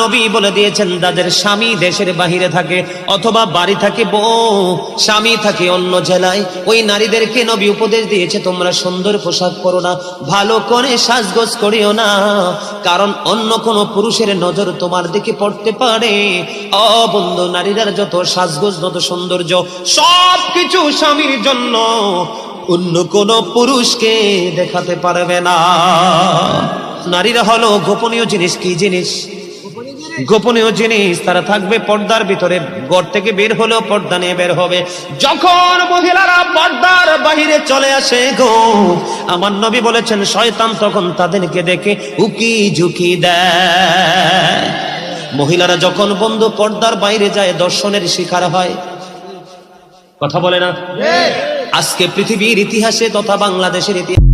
নবী বলে দিয়েছেন যাদের স্বামী দেশের বাহিরে থাকে অথবা বাড়ি থাকে বউ, স্বামী থাকে অন্য জেলায়, ওই নারীদেরকে নবী উপদেশ দিয়েছে তোমরা সুন্দর পোশাক পরো না, ভালো করে সাজগোজ করিও না, কারণ অন্য কোন পুরুষের নজর তোমার দিকে পড়তে পারে। ও বন্ধু, নারীরা যত সাজগোজ যত সৌন্দর্য সবকিছু স্বামীর জন্য, অন্য কোন পুরুষকে দেখাতে পারবে না। নারীরা হলো গোপনীয় জিনিস। কি জিনিস? গোপনীয় জিনিস। তারা থাকবে পর্দার ভিতরে, ঘর থেকে বের হলেও পর্দা নিয়ে বের হবে। যখন মহিলারা পর্দার বাহিরে চলে আসে গো, আমার নবী বলেছেন শয়তান তখন তাদেরকে দেখে উকি ঝুঁকি দেয়। মহিলারা যখন বন্ধু পর্দার বাইরে যায় দর্শনের শিকার হয়। কথা বলে না? আজকে পৃথিবীর ইতিহাসে তথা বাংলাদেশের ইতিহাসে